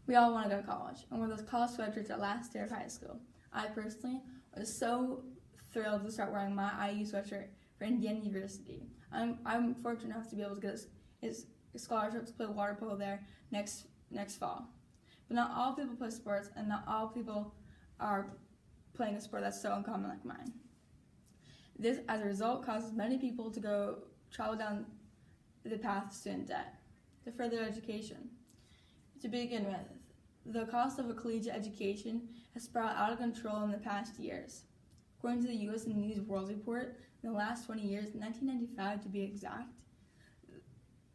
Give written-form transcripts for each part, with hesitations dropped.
We all want to go to college and wear those college sweatshirts that last year of high school. I personally was so thrilled to start wearing my IU sweatshirt for Indiana University. I'm fortunate enough to be able to get a scholarship to play water polo there next fall. But not all people play sports, and not all people are playing a sport that's so uncommon like mine. This, as a result, causes many people to travel down the path of student debt to further education. To begin with, the cost of a collegiate education has spiraled out of control in the past years. According to the U.S. News World Report, in the last 20 years, 1995 to be exact,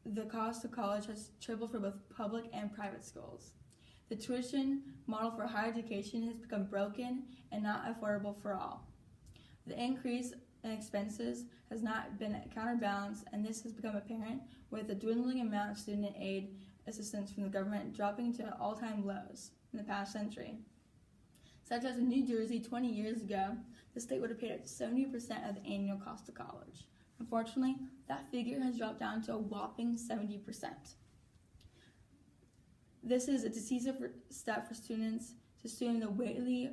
the cost of college has tripled for both public and private schools. The tuition model for higher education has become broken and not affordable for all. The increase in expenses has not been counterbalanced, and this has become apparent with the dwindling amount of student aid assistance from the government dropping to all-time lows in the past century. Such as in New Jersey 20 years ago, the state would have paid up to 70% of the annual cost of college. Unfortunately, that figure has dropped down to a whopping 70%. This is a decisive step for students to assume the weighty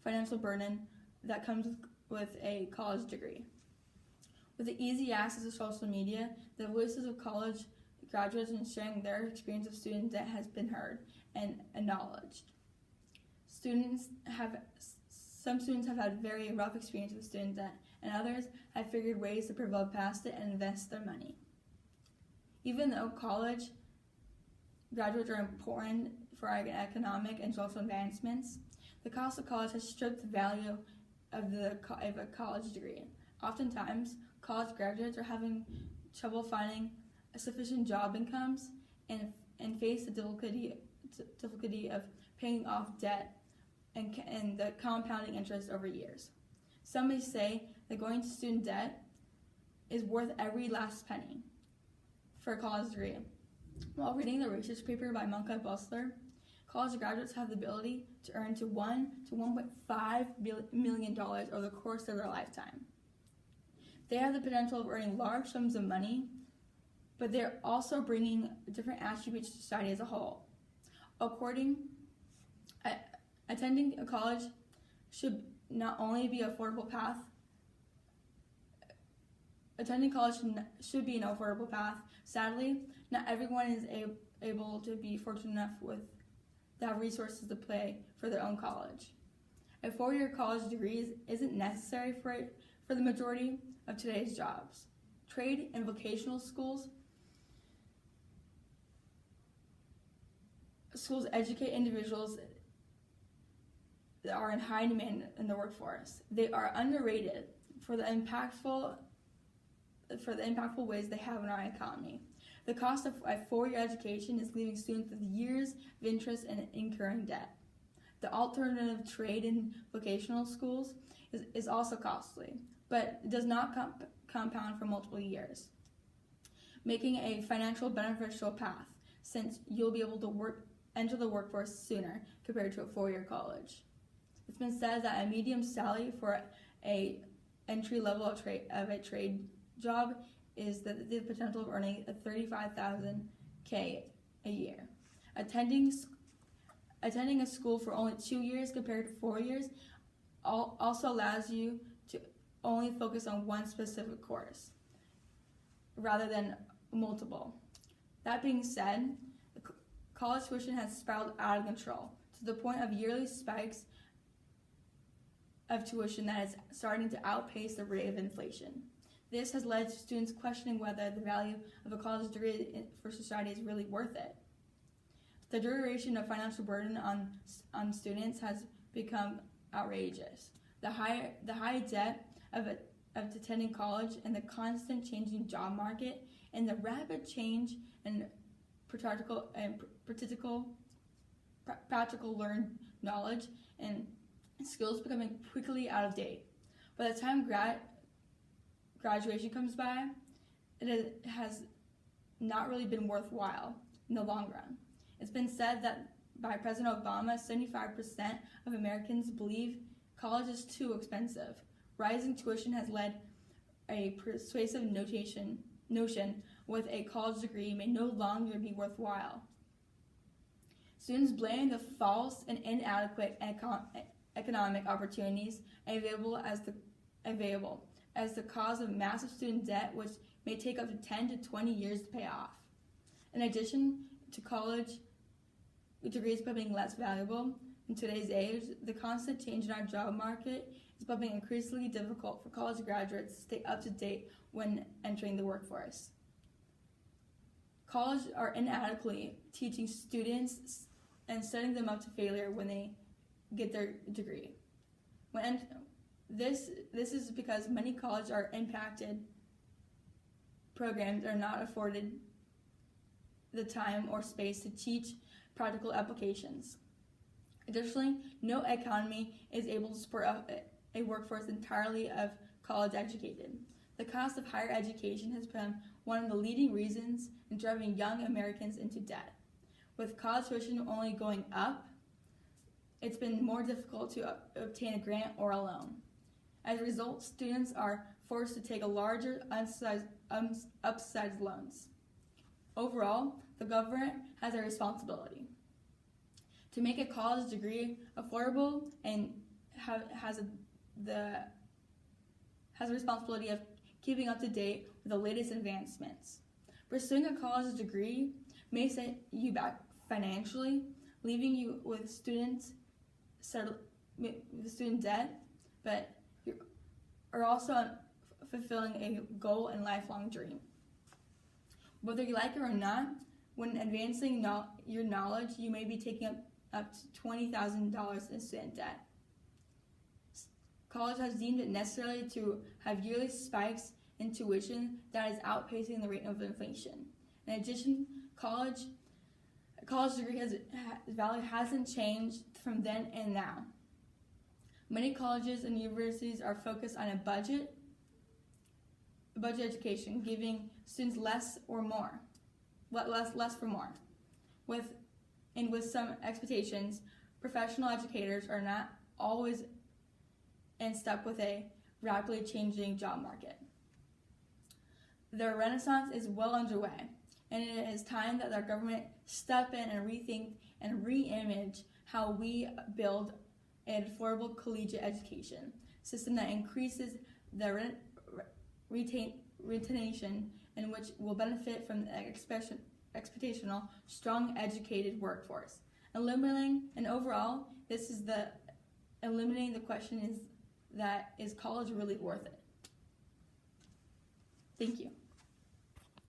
financial burden that comes with a college degree. With the easy access to social media, the voices of college graduates in sharing their experience of student debt has been heard and acknowledged. Some students have had very rough experience with student debt, and others have figured ways to prevail past it and invest their money. Even though college graduates are important for our economic and social advancements, the cost of college has stripped the value of a college degree. Oftentimes, college graduates are having trouble finding sufficient job incomes and face the difficulty of paying off debt and the compounding interest over years. Some may say that going to student debt is worth every last penny for a college degree. While reading the research paper by Monka Bustler, college graduates have the ability to earn to $1 to $1.5 million over the course of their lifetime. They have the potential of earning large sums of money, but they're also bringing different attributes to society as a whole. Attending a college should not only be an affordable path. Attending college should be an affordable path. Sadly, not everyone is able to be fortunate enough to have resources to pay for their own college. A 4-year college degree isn't necessary for the majority of today's jobs. Trade and vocational schools educate individuals that are in high demand in the workforce. They are underrated for the impactful ways they have in our economy. The cost of a 4-year education is leaving students with years of interest in incurring debt. The alternative trade and vocational schools is also costly, but it does not compound for multiple years, making a financial beneficial path since you'll be able to enter the workforce sooner compared to a 4-year college. It's been said that a medium salary for a entry level of a trade job is the potential of earning a $35,000 a year. Attending a school for only 2 years compared to 4 years also allows you to only focus on one specific course rather than multiple. That being said, college tuition has spiraled out of control to the point of yearly spikes of tuition that is starting to outpace the rate of inflation. This has led to students questioning whether the value of a college degree for society is really worth it. The duration of financial burden on students has become outrageous. The high debt of attending college and the constant changing job market and the rapid change in practical learned knowledge and skills becoming quickly out of date. By the time graduation comes by, it has not really been worthwhile in the long run. It's been said that by President Obama, 75% of Americans believe college is too expensive. Rising tuition has led a persuasive notion notion with a college degree may no longer be worthwhile. Students blame the false and inadequate economic opportunities available as the cause of massive student debt, which may take up to 10 to 20 years to pay off. In addition to college degrees becoming less valuable in today's age, the constant change in our job market is becoming increasingly difficult for college graduates to stay up to date when entering the workforce. Colleges are inadequately teaching students and setting them up to failure when they get their degree. This is because many colleges are impacted programs are not afforded the time or space to teach practical applications. Additionally, no economy is able to support a workforce entirely of college educated. The cost of higher education has been one of the leading reasons in driving young Americans into debt. With college tuition only going up, it's been more difficult to obtain a grant or a loan. As a result, students are forced to take a larger, upsized loans. Overall, the government has a responsibility to make a college degree affordable and has a responsibility of keeping up to date with the latest advancements. Pursuing a college degree may set you back financially, leaving you with student debt, but you are also fulfilling a goal and lifelong dream. Whether you like it or not, when advancing your knowledge, you may be taking up to $20,000 in student debt. College has deemed it necessary to have yearly spikes in tuition that is outpacing the rate of inflation. In addition, college degree value hasn't changed from then and now. Many colleges and universities are focused on a budget education, giving students less for more. With some expectations, professional educators are not always in step with a rapidly changing job market. The renaissance is well underway, and it is time that our government step in and rethink and re-image how we build an affordable collegiate education system that increases the retention and which will benefit from the expectational, strong, educated workforce. Eliminating the question is college really worth it? Thank you.